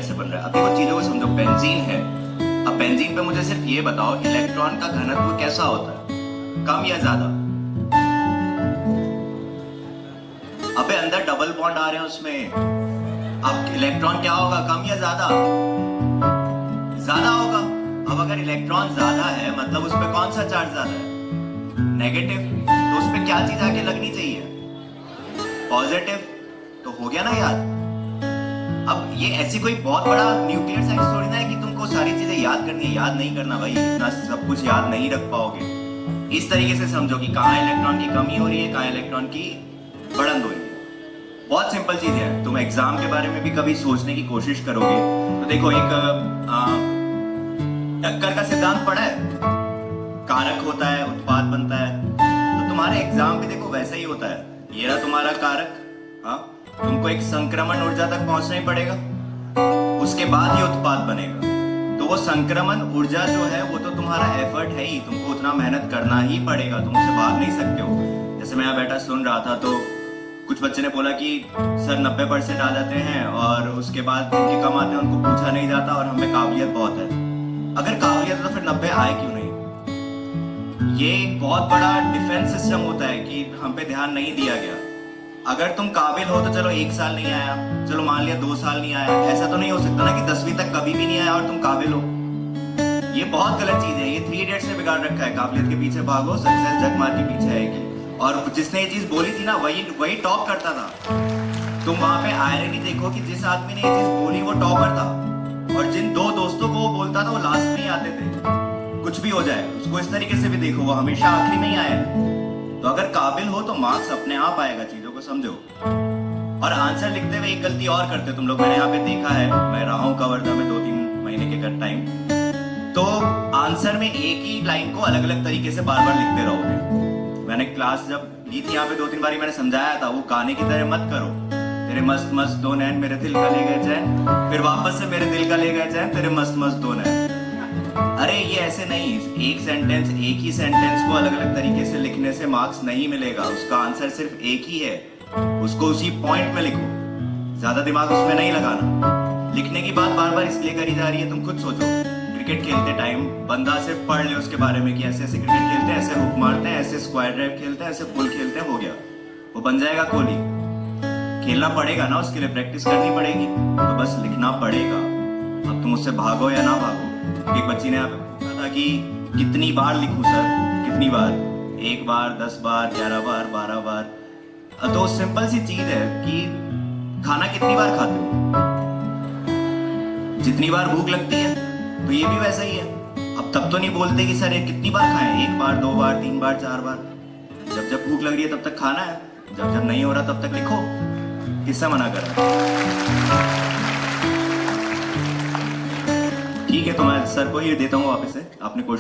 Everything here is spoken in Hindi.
कैसे बन रहा है। अब देखो चीजों को समझो, बेंजीन है। अब बेंजीन पे मुझे सिर्फ ये बताओ, इलेक्ट्रॉन का घनत्व कैसा होता है, कम या ज्यादा? अबे अंदर डबल बॉन्ड आ रहे हैं उसमें। अब इलेक्ट्रॉन क्या होगा, कम या ज्यादा? ज्यादा होगा। अब अगर इलेक्ट्रॉन ज्यादा है मतलब उस पर कौन सा चार्ज ज्यादा है? नेगेटिव। तो उस पर क्या चीज आके लगनी चाहिए? पॉजिटिव। तो हो गया ना याद। अब ये ऐसी कोई बहुत बड़ा न्यूक्लियर साइंस थोड़ी ना है कि तुमको सारी चीजें याद करनी है। याद नहीं करना भाई, इतना सब कुछ याद नहीं रख पाओगे। इस तरीके से समझो कि कहाँ इलेक्ट्रॉन की कमी हो रही है, कहाँ इलेक्ट्रॉन की बढ़त हो रही है। बहुत सिंपल चीज है। तुम एग्जाम के बारे में भी कभी सोचने की कोशिश करोगे तो देखो, एक टक्कर का सिद्धांत पढ़ा है, कारक होता है उत्पाद बनता है। तो तुम्हारे एग्जाम भी देखो वैसा ही होता है। ये रहा तुम्हारा कारक, हाँ, तुमको एक संक्रमण ऊर्जा तक पहुंचना ही पड़ेगा, उसके बाद ये उत्पाद बनेगा। तो वो संक्रमण ऊर्जा जो है वो तो तुम्हारा एफर्ट है ही, तुमको उतना मेहनत करना ही पड़ेगा, तुम उससे भाग नहीं सकते हो। जैसे मैं यहाँ बैठा सुन रहा था तो कुछ बच्चे ने बोला कि सर 90% आ जाते हैं और उसके बाद जिनके कम आते हैं उनको पूछा नहीं जाता और हमें काबिलियत बहुत है। अगर काबिलियत है तो फिर 90 आए क्यों नहीं? ये एक बहुत बड़ा डिफेंस सिस्टम होता है कि हम पे ध्यान नहीं दिया गया। अगर तुम काबिल हो तो चलो 1 साल नहीं आया, चलो मान लिया 2 साल नहीं आया, ऐसा तो नहीं हो सकता ना कि 10वीं तक कभी भी नहीं आया और तुम काबिल हो। ये बहुत गलत चीज है। ये 3 इडियट्स ने बिगाड़ रखा है, काबिलियत के पीछे भागो, सक्सेस जगमार के पीछे आएगी। और जिसने ये चीज बोली थी ना वही टॉप करता था। तुम वहां पे आयरनी देखो कि जिस आदमी ने ये चीज बोली वो टॉपर था और जिन 2 दोस्तों को वो बोलता था वो लास्ट में ही आते थे। कुछ भी हो जाए उसको इस तरीके से भी देखो, वो हमेशा आखिरी में ही आया है। तो अगर काबिल हो तो मार्क्स अपने आप आएगा, चीजों को समझो। और आंसर लिखते हुए एक गलती और करते हो तुम लोग, मैंने यहाँ पे देखा है, मैं रहा हूँ कवर्धा में 2-3 महीने के टाइम। तो आंसर में एक ही लाइन को अलग अलग तरीके से बार बार लिखते रहोगे। मैंने क्लास जब ली थी यहाँ पे 2-3 बारी मैंने समझाया था, वो गाने की तरह मत करो। तेरे मस्त मस्त 2 नैन मेरे दिल का ले गए चैन, फिर वापस से मेरे दिल का ले गए चैन, तेरे मस्त मस्त 2 नैन। अरे ये ऐसे नहीं, एक सेंटेंस, एक ही सेंटेंस को अलग अलग तरीके से लिखने से मार्क्स नहीं मिलेगा। उसका आंसर सिर्फ एक ही है, उसको उसी पॉइंट में लिखो, ज्यादा दिमाग उसमें नहीं लगाना। लिखने की बात बार बार इसलिए करी जा रही है, तुम खुद सोचो। क्रिकेट खेलते टाइम बंदा सिर्फ पढ़ ले उसके बारे में कि ऐसे ऐसे क्रिकेट खेलते हैं, ऐसे हुक मारते हैं, ऐसे स्क्वायर ड्राइव खेलते हैं, ऐसे पुल खेलते हैं, हो गया, वो बन जाएगा कोहली। खेलना पड़ेगा ना, उसके लिए प्रैक्टिस करनी पड़ेगी, तो बस लिखना पड़ेगा। अब तुम उससे भागो या ना भागो। एक बच्ची ने यहाँ पे पूछा था कि कितनी बार लिखूं सर, कितनी बार? 1 बार, 10 बार, 11 बार, 12 बार। तो सिंपल सी चीज है कि खाना कितनी बार खाते हो? जितनी बार भूख लगती है। तो ये भी वैसा ही है। अब तब तो नहीं बोलते कि सर ये कितनी बार खाएं, 1 बार, 2 बार, 3 बार, 4 बार। जब जब भूख लग रही है तब तक खाना है, जब जब नहीं हो रहा तब तक लिखो। किससे मना कर रहा है? ठीक है, तो मैं सर को ये देता हूँ वापस से, आपने क्वेश्चन